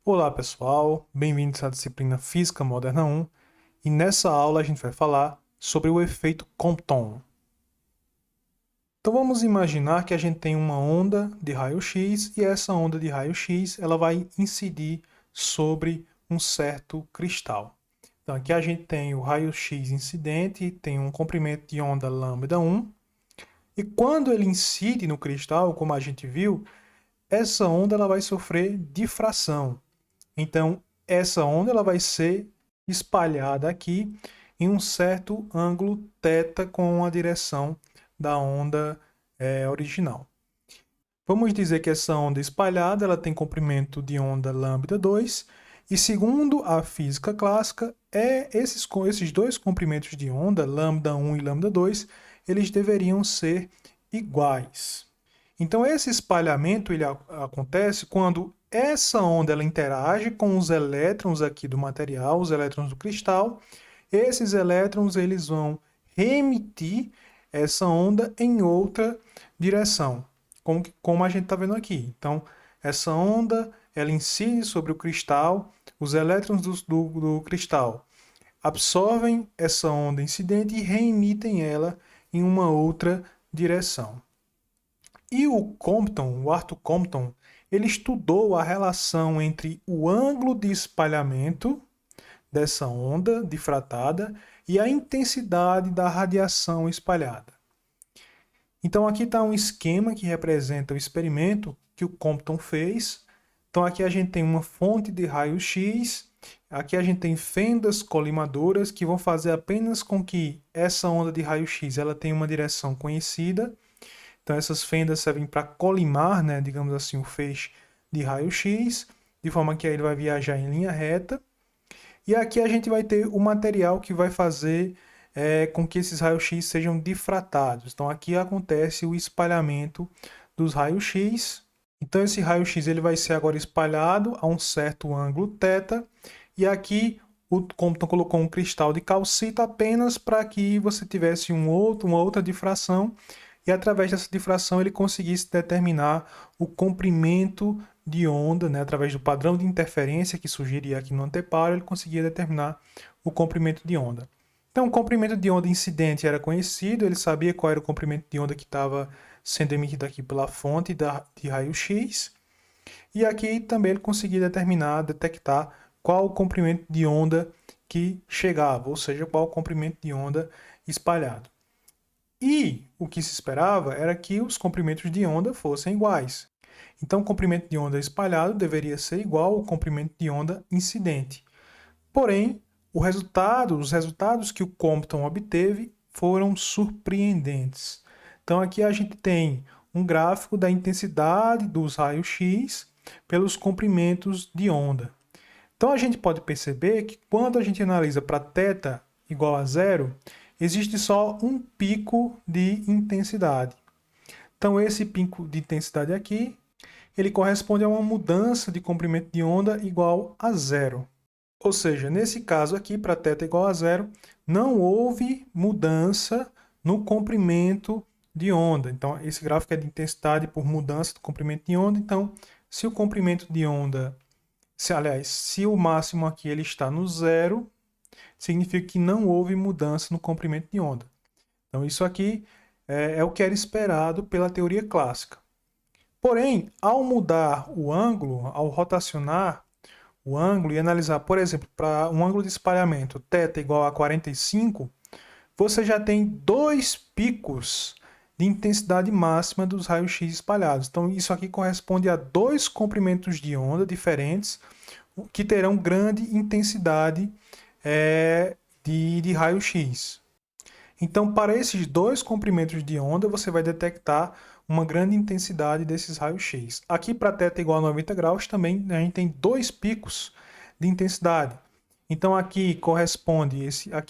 Olá pessoal, bem-vindos à disciplina Física Moderna 1 e nessa aula a gente vai falar sobre o efeito Compton. Então vamos imaginar que a gente tem uma onda de raio-x e essa onda de raio-x ela vai incidir sobre um certo cristal. Então aqui a gente tem o raio-x incidente, tem um comprimento de onda lambda 1 e quando ele incide no cristal, como a gente viu, essa onda ela vai sofrer difração. Então, essa onda ela vai ser espalhada aqui em um certo ângulo θ com a direção da onda original. Vamos dizer que essa onda espalhada ela tem comprimento de onda lambda 2 e segundo a física clássica, esses dois comprimentos de onda, lambda 1 e lambda 2, eles deveriam ser iguais. Então esse espalhamento ele acontece quando essa onda ela interage com os elétrons aqui do material, os elétrons do cristal. Esses elétrons eles vão reemitir essa onda em outra direção, como a gente está vendo aqui. Então essa onda ela incide sobre o cristal, os elétrons do cristal absorvem essa onda incidente e reemitem ela em uma outra direção. E o Arthur Compton, ele estudou a relação entre o ângulo de espalhamento dessa onda difratada e a intensidade da radiação espalhada. Então aqui está um esquema que representa o experimento que o Compton fez. Então aqui a gente tem uma fonte de raio-x, aqui a gente tem fendas colimadoras que vão fazer apenas com que essa onda de raio-x ela tenha uma direção conhecida. Então essas fendas servem para colimar, né, digamos assim, o feixe de raio-x, de forma que aí ele vai viajar em linha reta. E aqui a gente vai ter o material que vai fazer com que esses raios-x sejam difratados. Então aqui acontece o espalhamento dos raios-x. Então esse raio-x ele vai ser agora espalhado a um certo ângulo θ. E aqui o Compton colocou um cristal de calcita apenas para que você tivesse uma outra difração. E através dessa difração ele conseguisse determinar o comprimento de onda, né? Através do padrão de interferência que surgiria aqui no anteparo, ele conseguia determinar o comprimento de onda. Então, o comprimento de onda incidente era conhecido, ele sabia qual era o comprimento de onda que estava sendo emitido aqui pela fonte de raio-x. E aqui também ele conseguia detectar qual o comprimento de onda que chegava, ou seja, qual o comprimento de onda espalhado. E o que se esperava era que os comprimentos de onda fossem iguais. Então, o comprimento de onda espalhado deveria ser igual ao comprimento de onda incidente. Porém, os resultados que o Compton obteve foram surpreendentes. Então, aqui a gente tem um gráfico da intensidade dos raios-x pelos comprimentos de onda. Então, a gente pode perceber que quando a gente analisa para θ igual a zero, existe só um pico de intensidade. Então, esse pico de intensidade aqui, ele corresponde a uma mudança de comprimento de onda igual a zero. Ou seja, nesse caso aqui, para θ igual a zero, não houve mudança no comprimento de onda. Então, esse gráfico é de intensidade por mudança do comprimento de onda. Então, se o comprimento de onda, se o máximo aqui ele está no zero, significa que não houve mudança no comprimento de onda. Então, isso aqui é o que era esperado pela teoria clássica. Porém, ao mudar o ângulo, ao rotacionar o ângulo e analisar, por exemplo, para um ângulo de espalhamento θ igual a 45, você já tem dois picos de intensidade máxima dos raios-x espalhados. Então, isso aqui corresponde a dois comprimentos de onda diferentes que terão grande intensidade de raio-x. Então, para esses dois comprimentos de onda, você vai detectar uma grande intensidade desses raios-x. Aqui, para θ igual a 90 graus, também a gente tem dois picos de intensidade. Então, aqui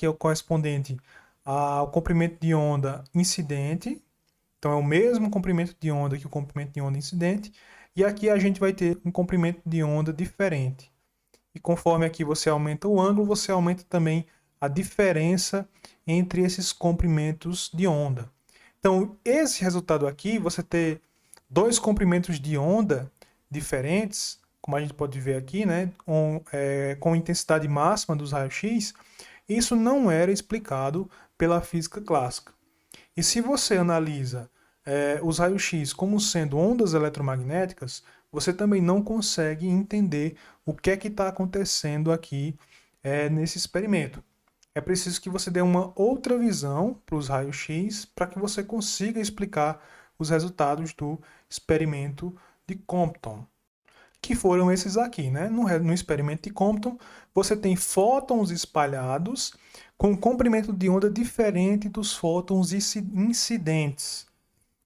é o correspondente ao comprimento de onda incidente. Então, é o mesmo comprimento de onda que o comprimento de onda incidente. E aqui a gente vai ter um comprimento de onda diferente. E conforme aqui você aumenta o ângulo, você aumenta também a diferença entre esses comprimentos de onda. Então, esse resultado aqui, você ter dois comprimentos de onda diferentes, como a gente pode ver aqui, né, com intensidade máxima dos raios-x, isso não era explicado pela física clássica. E se você analisa os raios-x como sendo ondas eletromagnéticas, você também não consegue entender o que é que está acontecendo aqui nesse experimento. É preciso que você dê uma outra visão para os raios-x para que você consiga explicar os resultados do experimento de Compton, que foram esses aqui, né? No experimento de Compton, você tem fótons espalhados com um comprimento de onda diferente dos fótons incidentes.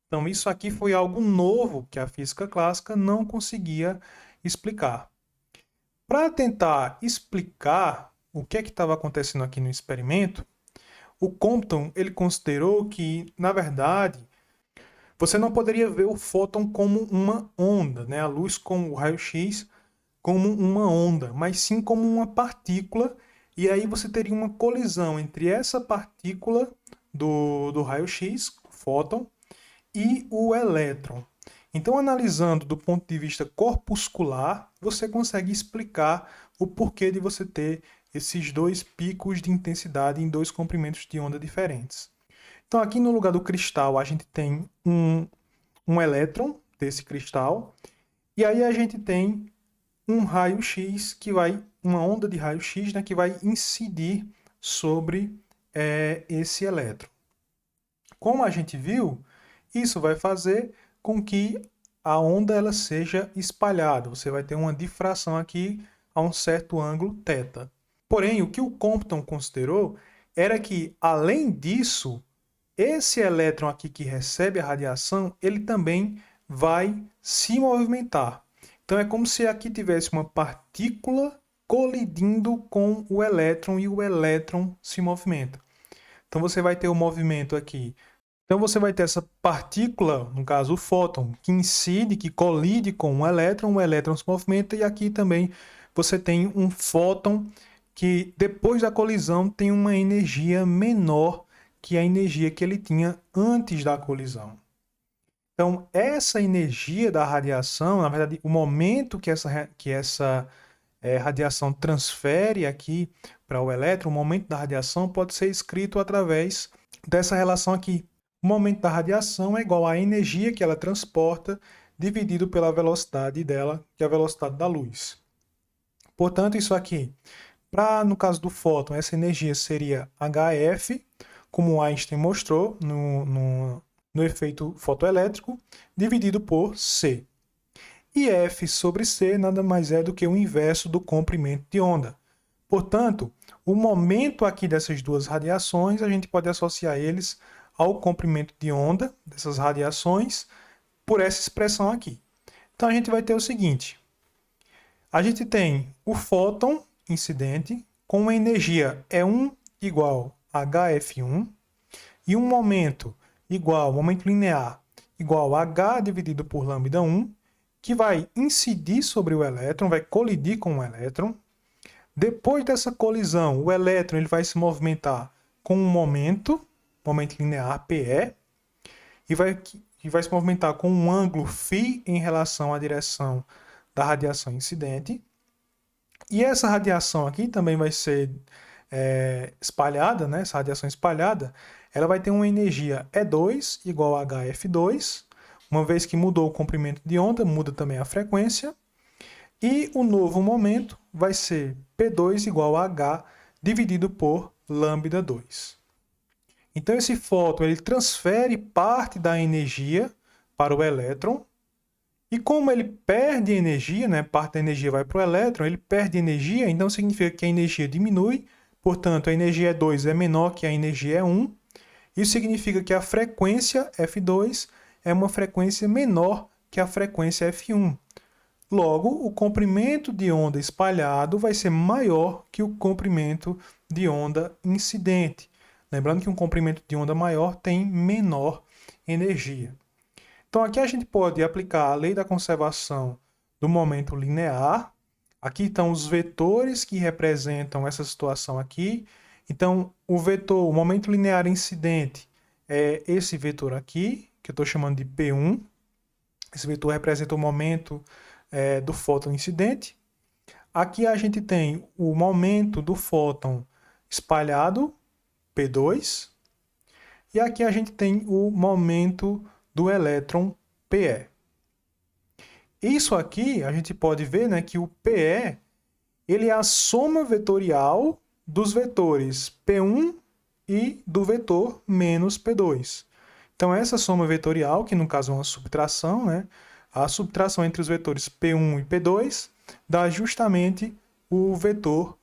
Então, isso aqui foi algo novo que a física clássica não conseguia explicar. Para tentar explicar o que é que estava acontecendo aqui no experimento, o Compton ele considerou que, na verdade, você não poderia ver o fóton como uma onda, né? A luz com o raio-x como uma onda, mas sim como uma partícula, e aí você teria uma colisão entre essa partícula do raio-x, o fóton, e o elétron. Então, analisando do ponto de vista corpuscular, você consegue explicar o porquê de você ter esses dois picos de intensidade em dois comprimentos de onda diferentes. Então, aqui no lugar do cristal, a gente tem um elétron desse cristal, e aí a gente tem um raio-x que vai, uma onda de raio-x, né, que vai incidir sobre esse elétron. Como a gente viu, isso vai fazer com que a onda ela seja espalhada. Você vai ter uma difração aqui a um certo ângulo θ. Porém, o que o Compton considerou era que, além disso, esse elétron aqui que recebe a radiação, ele também vai se movimentar. Então é como se aqui tivesse uma partícula colidindo com o elétron e o elétron se movimenta. Então você vai ter o movimento aqui. Então você vai ter essa partícula, no caso o fóton, que incide, que colide com o elétron se movimenta, e aqui também você tem um fóton que depois da colisão tem uma energia menor que a energia que ele tinha antes da colisão. Então, essa energia da radiação, na verdade, o momento que essa radiação transfere aqui para o elétron, o momento da radiação pode ser escrito através dessa relação aqui. O momento da radiação é igual à energia que ela transporta dividido pela velocidade dela, que é a velocidade da luz. Portanto, isso aqui, no caso do fóton, essa energia seria HF, como Einstein mostrou no efeito fotoelétrico, dividido por C. E F sobre C nada mais é do que o inverso do comprimento de onda. Portanto, o momento aqui dessas duas radiações, a gente pode associar eles ao comprimento de onda dessas radiações por essa expressão aqui. Então, a gente vai ter o seguinte. A gente tem o fóton incidente com uma energia E1 igual a HF1 e um momento linear igual a H dividido por lambda1, que vai incidir sobre o elétron, vai colidir com o elétron. Depois dessa colisão, o elétron ele vai se movimentar com um momento linear PE, e vai se movimentar com um ângulo φ em relação à direção da radiação incidente. E essa radiação aqui também vai ser espalhada, né? Essa radiação espalhada, ela vai ter uma energia E2 igual a HF2, uma vez que mudou o comprimento de onda, muda também a frequência, e o novo momento vai ser P2 igual a H dividido por lambda 2. Então esse fóton ele transfere parte da energia para o elétron, e como ele perde energia, né, parte da energia vai para o elétron, ele perde energia, então significa que a energia diminui, portanto a energia E2 é menor que a energia E1, isso significa que a frequência F2 é uma frequência menor que a frequência F1. Logo, o comprimento de onda espalhado vai ser maior que o comprimento de onda incidente. Lembrando que um comprimento de onda maior tem menor energia. Então, aqui a gente pode aplicar a lei da conservação do momento linear. Aqui estão os vetores que representam essa situação aqui. Então, o momento linear incidente é esse vetor aqui, que eu estou chamando de P1. Esse vetor representa o momento do fóton incidente. Aqui a gente tem o momento do fóton espalhado, P2, e aqui a gente tem o momento do elétron, PE. Isso aqui a gente pode ver, né, que o PE ele é a soma vetorial dos vetores P1 e do vetor menos P2. Então, essa soma vetorial, que no caso é uma subtração, né, a subtração entre os vetores P1 e P2 dá justamente o vetor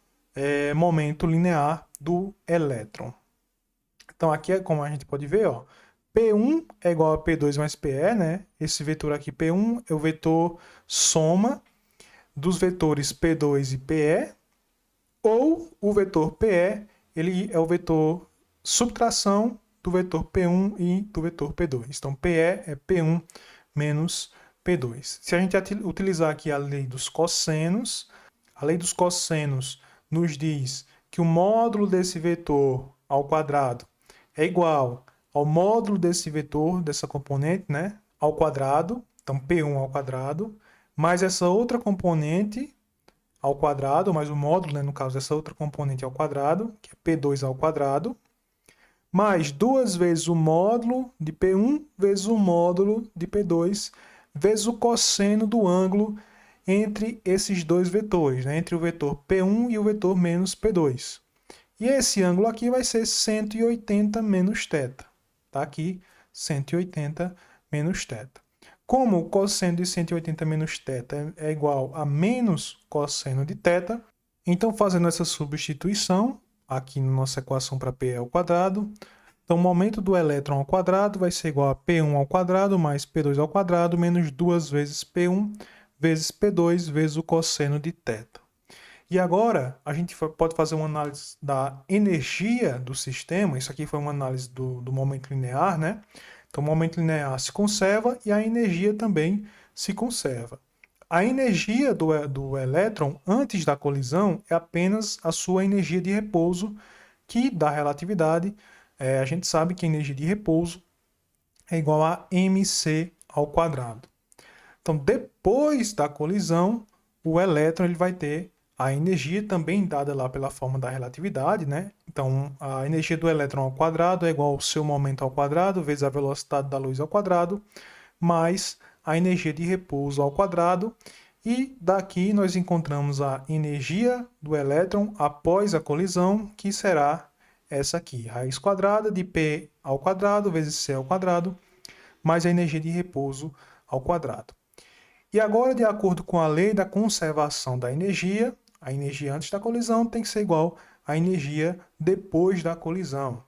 momento linear do elétron. Então, aqui é como a gente pode ver, ó, P1 é igual a P2 mais PE, né? Esse vetor aqui, P1, é o vetor soma dos vetores P2 e PE, ou o vetor PE, ele é o vetor subtração do vetor P1 e do vetor P2. Então, PE é P1 menos P2. Se a gente utilizar aqui a lei dos cossenos, a lei dos cossenos nos diz que o módulo desse vetor ao quadrado é igual ao módulo desse vetor, dessa componente, né, ao quadrado, então P1 ao quadrado, mais essa outra componente ao quadrado, mais o módulo, né, no caso dessa outra componente ao quadrado, que é P2 ao quadrado, mais 2 vezes o módulo de P1 vezes o módulo de P2, vezes o cosseno do ângulo entre esses dois vetores, né, entre o vetor P1 e o vetor menos P2. E esse ângulo aqui vai ser 180 menos θ. Tá aqui 180 menos θ. Como o cosseno de 180 menos θ é igual a menos cosseno de θ, então fazendo essa substituição aqui na nossa equação para P ao quadrado, então o momento do elétron ao quadrado vai ser igual a P1 ao quadrado mais P2 ao quadrado menos 2 vezes P1 vezes P2 vezes o cosseno de θ. E agora a gente pode fazer uma análise da energia do sistema. Isso aqui foi uma análise do momento linear, né? Então o momento linear se conserva e a energia também se conserva. A energia do elétron antes da colisão é apenas a sua energia de repouso, que da relatividade, a gente sabe que a energia de repouso é igual a mc ao quadrado. Então depois da colisão, o elétron ele vai ter a energia também dada lá pela forma da relatividade, né? Então, a energia do elétron ao quadrado é igual ao seu momento ao quadrado vezes a velocidade da luz ao quadrado, mais a energia de repouso ao quadrado. E daqui nós encontramos a energia do elétron após a colisão, que será essa aqui, raiz quadrada de P ao quadrado vezes C ao quadrado, mais a energia de repouso ao quadrado. E agora, de acordo com a lei da conservação da energia, a energia antes da colisão tem que ser igual à energia depois da colisão.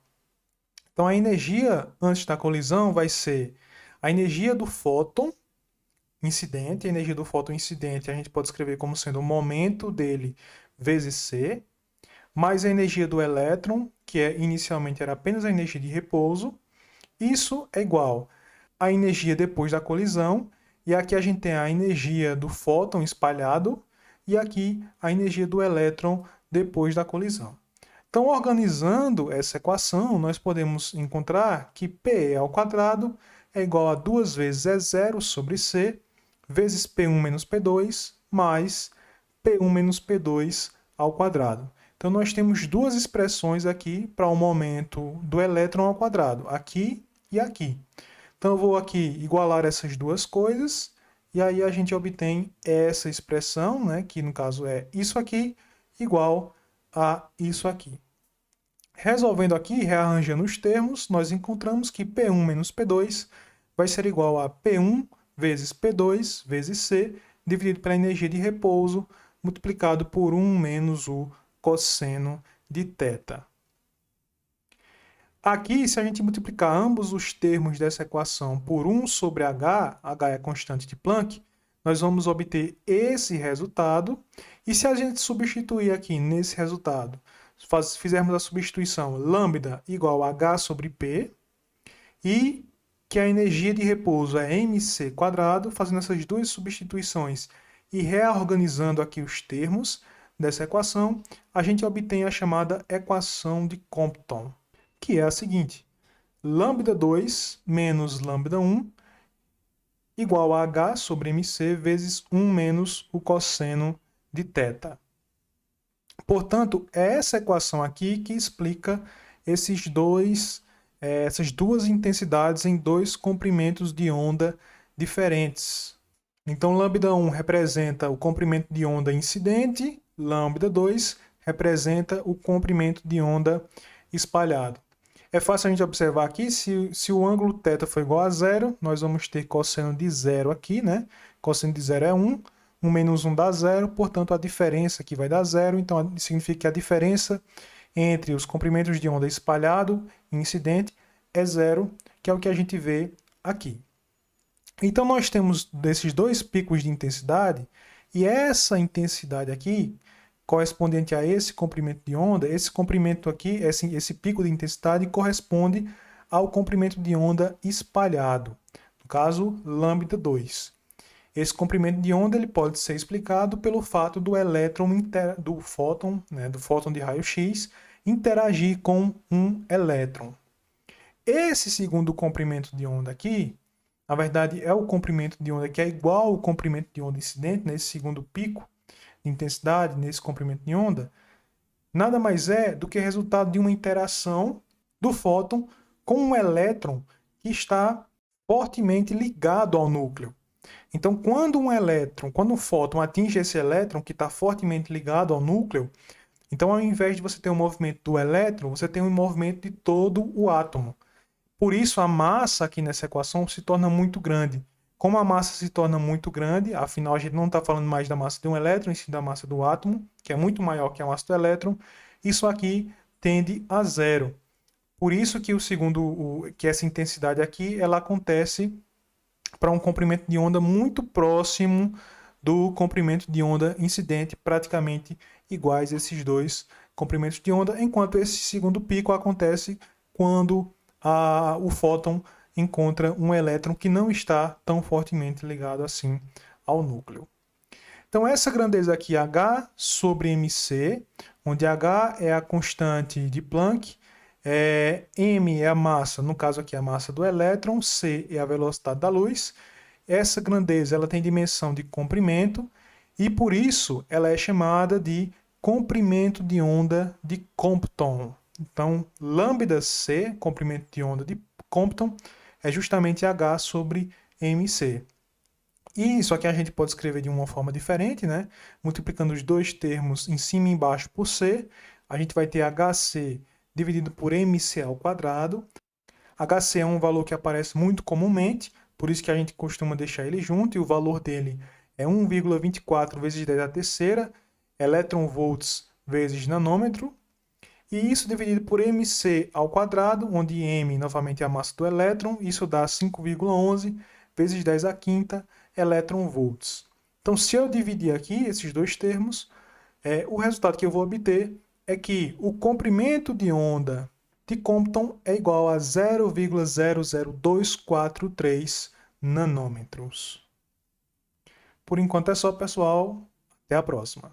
Então, a energia antes da colisão vai ser a energia do fóton incidente. A energia do fóton incidente a gente pode escrever como sendo o momento dele vezes C, mais a energia do elétron, que inicialmente era apenas a energia de repouso. Isso é igual à energia depois da colisão. E aqui a gente tem a energia do fóton espalhado e aqui a energia do elétron depois da colisão. Então, organizando essa equação, nós podemos encontrar que P ao quadrado é igual a 2 vezes E0 sobre C vezes P1 menos P2 mais P1 menos P2 ao quadrado. Então, nós temos duas expressões aqui para o momento do elétron ao quadrado, aqui e aqui. Então, eu vou aqui igualar essas duas coisas e aí a gente obtém essa expressão, né, que no caso é isso aqui, igual a isso aqui. Resolvendo aqui, rearranjando os termos, nós encontramos que P1 menos P2 vai ser igual a P1 vezes P2 vezes C, dividido pela energia de repouso, multiplicado por 1 menos o cosseno de θ. Aqui, se a gente multiplicar ambos os termos dessa equação por 1 sobre h, h é a constante de Planck, nós vamos obter esse resultado. E se a gente substituir aqui nesse resultado, fizermos a substituição lambda igual a h sobre p, e que a energia de repouso é mc quadrado, fazendo essas duas substituições e reorganizando aqui os termos dessa equação, a gente obtém a chamada equação de Compton, que é a seguinte: lambda 2 menos lambda 1 igual a H sobre MC vezes 1 menos o cosseno de θ. Portanto, é essa equação aqui que explica essas duas intensidades em dois comprimentos de onda diferentes. Então, lambda1 representa o comprimento de onda incidente, lambda2 representa o comprimento de onda espalhado. É fácil a gente observar aqui, se o ângulo θ for igual a zero, nós vamos ter cosseno de zero aqui, né? Cosseno de zero é 1, 1 menos 1 dá zero, portanto a diferença aqui vai dar zero, então significa que a diferença entre os comprimentos de onda espalhado e incidente é zero, que é o que a gente vê aqui. Então nós temos desses dois picos de intensidade, e essa intensidade aqui, correspondente a esse comprimento de onda, esse comprimento aqui, esse pico de intensidade corresponde ao comprimento de onda espalhado, no caso, lambda2. Esse comprimento de onda ele pode ser explicado pelo fato do elétron, do fóton de raio-x, interagir com um elétron. Esse segundo comprimento de onda aqui, na verdade, é o comprimento de onda que é igual ao comprimento de onda incidente, nesse segundo pico de intensidade, nesse comprimento de onda, nada mais é do que resultado de uma interação do fóton com um elétron que está fortemente ligado ao núcleo. Então, quando um fóton atinge esse elétron que está fortemente ligado ao núcleo, então ao invés de você ter um movimento do elétron, você tem um movimento de todo o átomo. Por isso, a massa aqui nessa equação se torna muito grande. Como a massa se torna muito grande, afinal a gente não está falando mais da massa de um elétron, e sim da massa do átomo, que é muito maior que a massa do elétron, isso aqui tende a zero. Por isso que que essa intensidade aqui ela acontece para um comprimento de onda muito próximo do comprimento de onda incidente, praticamente iguais esses dois comprimentos de onda, enquanto esse segundo pico acontece quando o fóton encontra um elétron que não está tão fortemente ligado assim ao núcleo. Então essa grandeza aqui, H sobre mc, onde H é a constante de Planck, m é a massa, no caso aqui a massa do elétron, c é a velocidade da luz. Essa grandeza ela tem dimensão de comprimento e por isso ela é chamada de comprimento de onda de Compton. Então, lambda c, comprimento de onda de Compton, é justamente H sobre mc. E isso aqui a gente pode escrever de uma forma diferente, né? Multiplicando os dois termos em cima e embaixo por c, a gente vai ter HC dividido por mc ao quadrado. HC é um valor que aparece muito comumente, por isso que a gente costuma deixar ele junto, e o valor dele é 1,24 vezes 10 a terceira, elétron-volts vezes nanômetro, e isso dividido por mc ao quadrado, onde m novamente é a massa do elétron, isso dá 5,11 vezes 10 a quinta elétron-volts. Então, se eu dividir aqui esses dois termos, o resultado que eu vou obter é que o comprimento de onda de Compton é igual a 0,00243 nanômetros. Por enquanto é só, pessoal. Até a próxima.